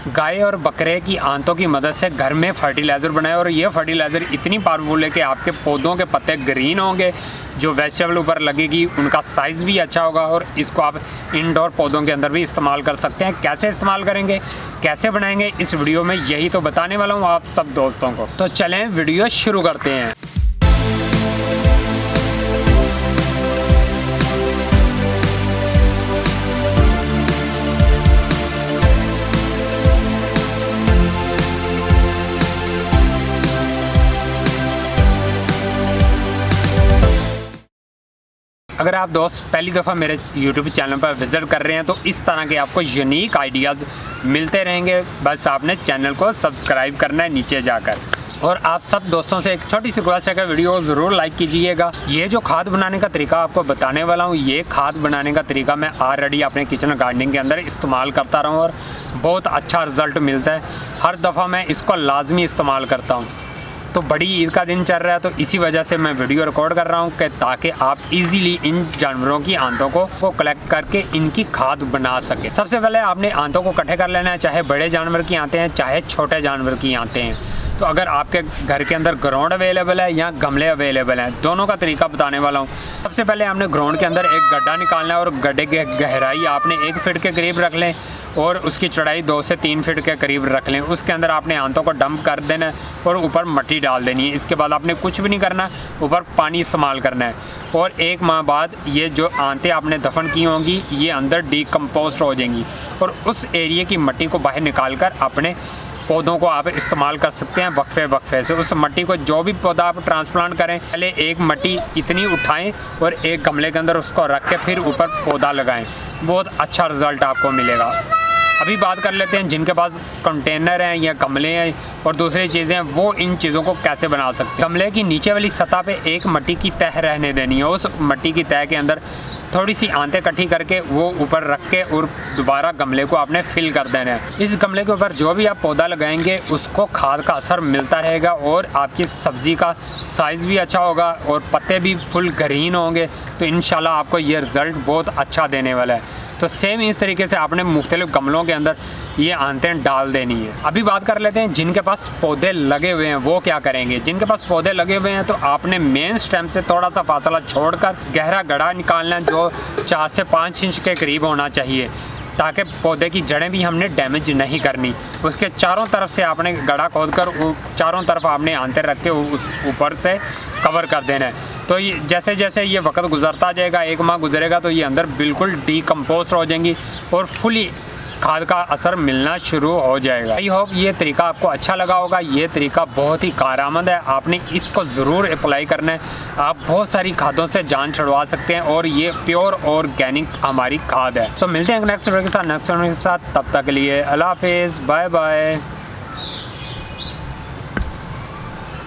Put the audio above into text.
गाय और बकरे की आंतों की मदद से घर में फर्टिलाइज़र बनाए और ये फर्टिलाइज़र इतनी पावरफुल है कि आपके पौधों के पत्ते ग्रीन होंगे, जो वेजिटेबल ऊपर लगेगी उनका साइज़ भी अच्छा होगा और इसको आप इंडोर पौधों के अंदर भी इस्तेमाल कर सकते हैं। कैसे इस्तेमाल करेंगे, कैसे बनाएंगे, इस वीडियो में यही तो बताने वाला हूँ आप सब दोस्तों को। तो चलें वीडियो शुरू करते हैं। अगर आप दोस्त पहली दफ़ा मेरे YouTube चैनल पर विज़िट कर रहे हैं तो इस तरह के आपको यूनिक आइडियाज़ मिलते रहेंगे। बस आपने चैनल को सब्सक्राइब करना है नीचे जाकर। और आप सब दोस्तों से एक छोटी सी रिक्वेस्ट है कि वीडियो ज़रूर लाइक कीजिएगा। ये जो खाद बनाने का तरीका आपको बताने वाला हूँ, ये खाद बनाने का तरीका मैं ऑलरेडी अपने किचन गार्डनिंग के अंदर इस्तेमाल करता रहा हूँ और बहुत अच्छा रिज़ल्ट मिलता है। हर दफ़ा मैं इसको लाजमी इस्तेमाल करता हूँ। तो बड़ी ईद का दिन चल रहा है तो इसी वजह से मैं वीडियो रिकॉर्ड कर रहा हूँ कि ताकि आप इजीली इन जानवरों की आंतों को कलेक्ट करके इनकी खाद बना सके। सबसे पहले आपने आंतों को इकट्ठे कर लेना है, चाहे बड़े जानवर की आंतें हैं चाहे छोटे जानवर की आंतें हैं। तो अगर आपके घर के अंदर ग्राउंड अवेलेबल है या गमले अवेलेबल हैं, दोनों का तरीका बताने वाला हूँ। सबसे पहले आपने ग्राउंड के अंदर एक गड्ढा निकालना है और गड्ढे की गहराई आपने 1 फीट के करीब रख लें और उसकी चौड़ाई 2 से 3 फीट के करीब रख लें। उसके अंदर आपने आंतों को डंप कर देना है और ऊपर मिट्टी डाल देनी है। इसके बाद आपने कुछ भी नहीं करना, ऊपर पानी इस्तेमाल करना है और 1 माह बाद ये जो आंतें आपने दफन की होंगी ये अंदर डिकम्पोस्ट हो जाएंगी और उस एरिया की मिट्टी को बाहर निकाल कर अपने पौधों को आप इस्तेमाल कर सकते हैं वक्फे से। उस मिट्टी को जो भी पौधा आप ट्रांसप्लांट करें, पहले एक मिट्टी इतनी उठाएं और एक गमले के अंदर उसको रख के फिर ऊपर पौधा लगाएं। बहुत अच्छा रिज़ल्ट आपको मिलेगा। अभी बात कर लेते हैं जिनके पास कंटेनर हैं या गमले हैं और दूसरी चीज़ें हैं, वो इन चीज़ों को कैसे बना सकते हैं। गमले की नीचे वाली सतह पे एक मिट्टी की तह रहने देनी है। उस मिट्टी की तह के अंदर थोड़ी सी आंतें इकट्ठी करके वो ऊपर रख के और दोबारा गमले को आपने फिल कर देना है। इस गमले के ऊपर जो भी आप पौधा लगाएंगे उसको खाद का असर मिलता रहेगा और आपकी सब्ज़ी का साइज़ भी अच्छा होगा और पत्ते भी फुल ग्रीन होंगे। तो इंशाल्लाह आपको ये रिज़ल्ट बहुत अच्छा देने वाला है। तो सेम इस तरीके से आपने मुख्तलिफ गमलों के अंदर ये आंतें डाल देनी है। अभी बात कर लेते हैं जिनके पास पौधे लगे हुए हैं वो क्या करेंगे। जिनके पास पौधे लगे हुए हैं तो आपने मेन स्टेम से थोड़ा सा फासला छोड़कर गहरा गड्ढा निकालना है जो 4 से 5 इंच के करीब होना चाहिए, ताकि पौधे की जड़ें भी हमने डैमेज नहीं करनी। उसके चारों तरफ से आपने गड्ढा खोदकर चारों तरफ आपने आंतें रख के उस ऊपर से कवर कर देना है। तो ये जैसे जैसे ये वक्त गुजरता जाएगा, 1 माह गुजरेगा तो ये अंदर बिल्कुल डिकम्पोस्ट हो जाएंगी और फुली खाद का असर मिलना शुरू हो जाएगा। आई होप ये तरीका आपको अच्छा लगा होगा। ये तरीका बहुत ही कारआमद है, आपने इसको ज़रूर अप्लाई करना है। आप बहुत सारी खादों से जान छुड़वा सकते हैं और ये प्योर ऑर्गेनिक हमारी खाद है। तो मिलते हैं नेक्स्ट वीडियो के साथ तब तक के लिए अल्लाह हाफिज़, बाय बाय।